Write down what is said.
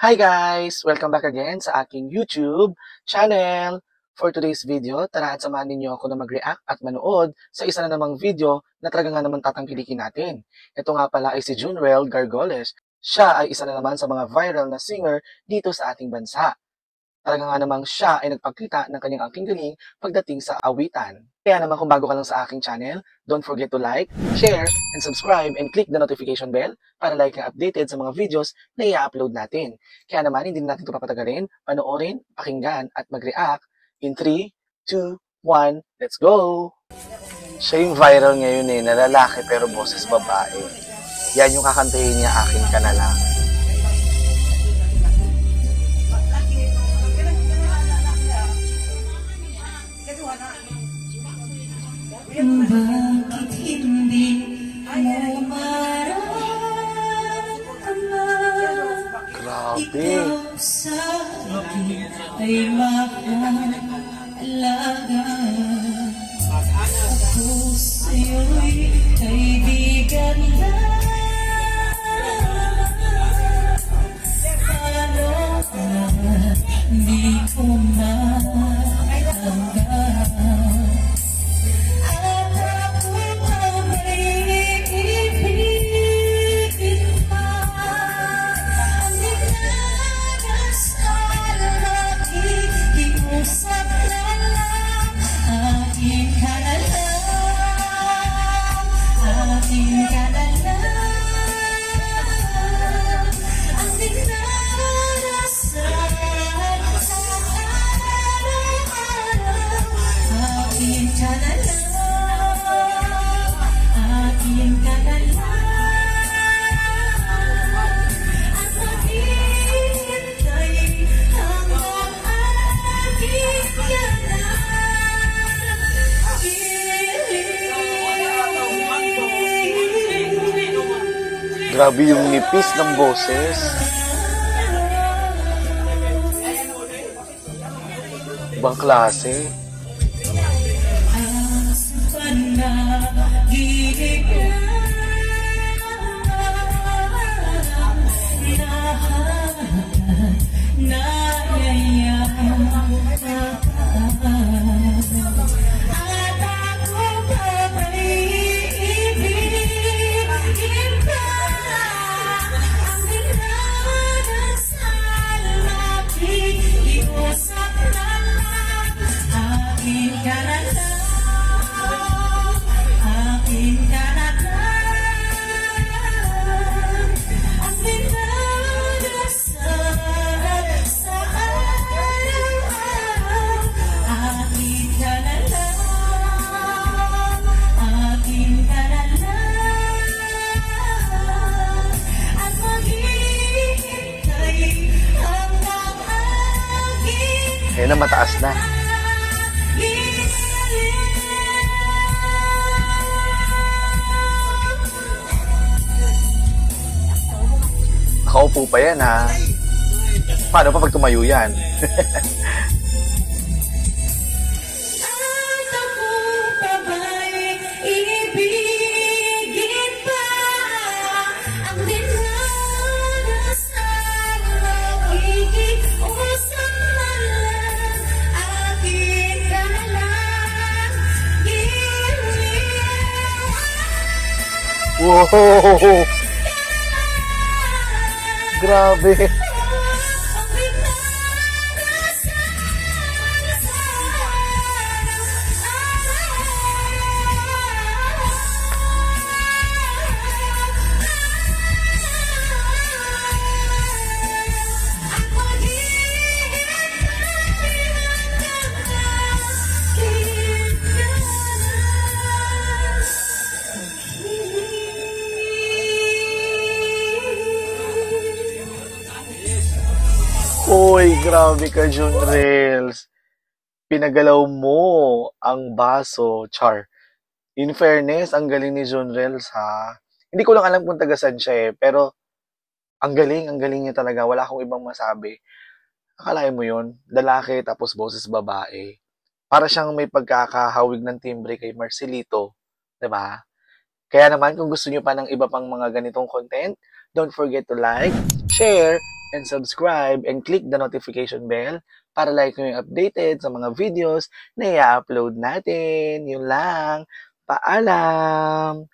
Hi guys! Welcome back again sa aking YouTube channel. For today's video, tara at samahan ninyo ako na mag-react at manood sa isa na namang video na talaga nga naman tatangkilikin natin. Ito nga pala ay si Junrell Gargoles. Siya ay isa na naman sa mga viral na singer dito sa ating bansa. Talaga nga namang siya ay nagpakita ng kanyang aking galing pagdating sa awitan. Kaya naman kung bago ka lang sa aking channel, don't forget to like, share, and subscribe and click the notification bell para like na updated sa mga videos na i-upload natin. Kaya naman hindi natin ito papatagalin, panoorin, pakinggan at mag-react in 3, 2, 1, let's go! Siya yung viral ngayon na lalaki pero boses babae. Yan yung kakantahin niya, Akin Ka Na Lang. Bakit hindi mo maramdaman? Grabe! Ikaw sa akin ay mahalaga. Ako sa'yo'y kaibigan lang. Paano naman di ko matanggap? Grabe yung nipis ng boses. Ibang klase. Kaya na mataas na. Nakaupo pa yan ha. Paano pa pag tumayo yan? Wow! Grabe! Hoy, grabe ka, Junrels. Pinagalaw mo ang baso, char. In fairness, ang galing ni Junrels, ha. Hindi ko lang alam kung tagasan siya pero ang galing niya talaga. Wala akong ibang masabi. Akalain mo yun, lalaki tapos boses babae. Para siyang may pagkakahawig ng timbre kay Marcelito, 'di ba? Kaya naman kung gusto niyo pa ng iba pang mga ganitong content, don't forget to like, share, and subscribe and click the notification bell para like nyo yung updated sa mga videos na i-upload natin. Yun lang. Paalam!